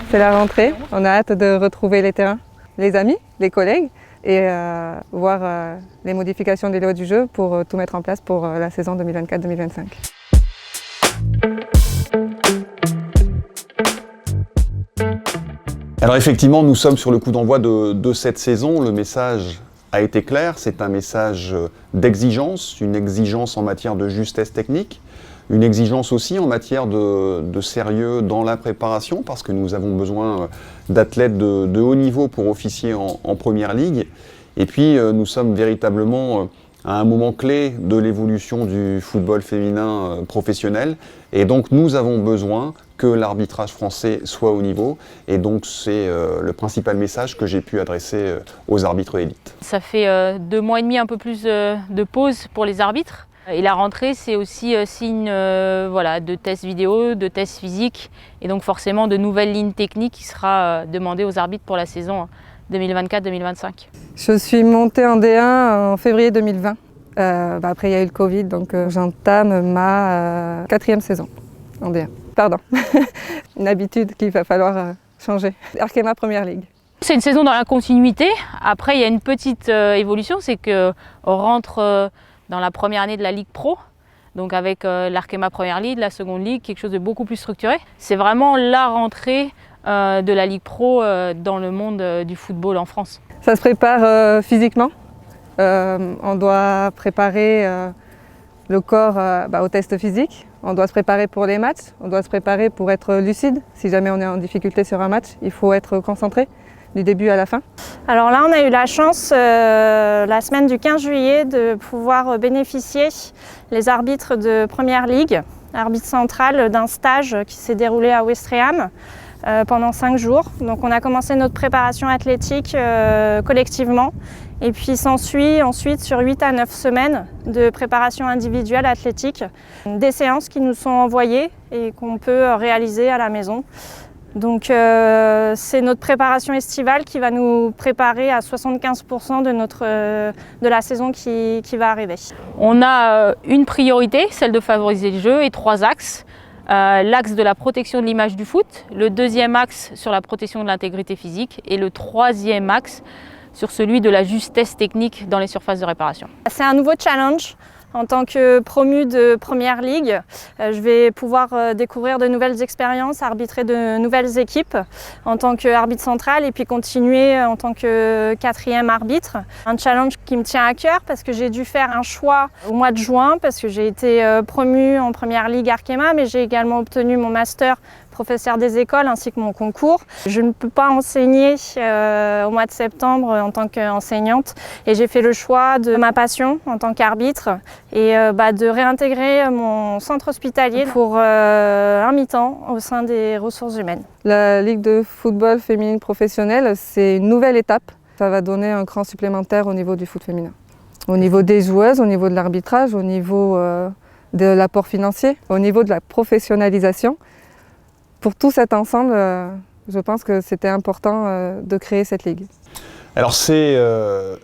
C'est la rentrée, on a hâte de retrouver les terrains, les amis, les collègues et voir les modifications des lois du jeu pour tout mettre en place pour la saison 2024-2025. Alors effectivement, nous sommes sur le coup d'envoi de cette saison. Le message a été clair, c'est un message d'exigence, une exigence en matière de justesse technique, une exigence aussi en matière de sérieux dans la préparation, parce que nous avons besoin d'athlètes de haut niveau pour officier en première ligue. Et puis nous sommes véritablement à un moment clé de l'évolution du football féminin professionnel. Et donc nous avons besoin que l'arbitrage français soit au niveau. Et donc c'est le principal message que j'ai pu adresser aux arbitres élites. Ça fait 2 mois et demi, un peu plus de pause pour les arbitres. Et la rentrée, c'est aussi signe de tests vidéo, de tests physiques et donc forcément de nouvelles lignes techniques qui sera demandées aux arbitres pour la saison 2024-2025. Je suis montée en D1 en février 2020. Après, il y a eu le Covid, donc j'entame ma 4e saison en D1. Pardon, une habitude qu'il va falloir changer. Arkema Première Ligue. C'est une saison dans la continuité. Après, il y a une petite évolution, c'est qu'on rentre dans la première année de la Ligue Pro, donc avec l'Arkema Première Ligue, la seconde ligue, quelque chose de beaucoup plus structuré. C'est vraiment la rentrée de la Ligue Pro dans le monde du football en France. Ça se prépare physiquement. On doit préparer le corps au test physique. On doit se préparer pour les matchs. On doit se préparer pour être lucide. Si jamais on est en difficulté sur un match, il faut être concentré du début à la fin. Alors là, on a eu la chance, la semaine du 15 juillet, de pouvoir bénéficier, les arbitres de Première Ligue, arbitre central, d'un stage qui s'est déroulé à Ouistreham pendant 5 jours. Donc on a commencé notre préparation athlétique collectivement et puis s'ensuit ensuite sur 8 à 9 semaines de préparation individuelle athlétique, des séances qui nous sont envoyées et qu'on peut réaliser à la maison. Donc c'est notre préparation estivale qui va nous préparer à 75% de la saison qui va arriver. On a une priorité, celle de favoriser le jeu, et 3 axes. L'axe de la protection de l'image du foot, le 2e axe sur la protection de l'intégrité physique et le 3e axe sur celui de la justesse technique dans les surfaces de réparation. C'est un nouveau challenge. En tant que promu de Première Ligue, je vais pouvoir découvrir de nouvelles expériences, arbitrer de nouvelles équipes en tant qu'arbitre central et puis continuer en tant que 4e arbitre. Un challenge qui me tient à cœur parce que j'ai dû faire un choix au mois de juin parce que j'ai été promu en Première Ligue Arkema, mais j'ai également obtenu mon master professeur des écoles ainsi que mon concours. Je ne peux pas enseigner au mois de septembre en tant qu'enseignante et j'ai fait le choix de ma passion en tant qu'arbitre et de réintégrer mon centre hospitalier pour un mi-temps au sein des ressources humaines. La Ligue de football féminine professionnelle, c'est une nouvelle étape. Ça va donner un cran supplémentaire au niveau du foot féminin. Au niveau des joueuses, au niveau de l'arbitrage, au niveau de l'apport financier, au niveau de la professionnalisation. Pour tout cet ensemble, je pense que c'était important de créer cette ligue. Alors c'est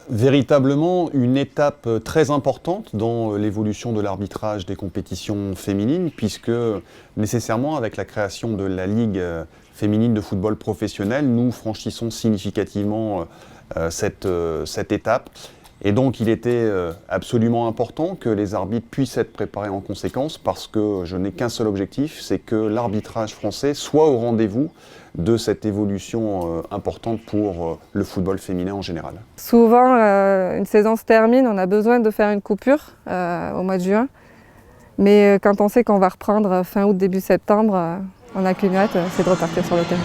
véritablement une étape très importante dans l'évolution de l'arbitrage des compétitions féminines, puisque nécessairement avec la création de la Ligue féminine de football professionnel, nous franchissons significativement cette étape. Et donc il était absolument important que les arbitres puissent être préparés en conséquence parce que je n'ai qu'un seul objectif, c'est que l'arbitrage français soit au rendez-vous de cette évolution importante pour le football féminin en général. Souvent, une saison se termine, on a besoin de faire une coupure au mois de juin. Mais quand on sait qu'on va reprendre fin août, début septembre, on n'a qu'une hâte, c'est de repartir sur le terrain.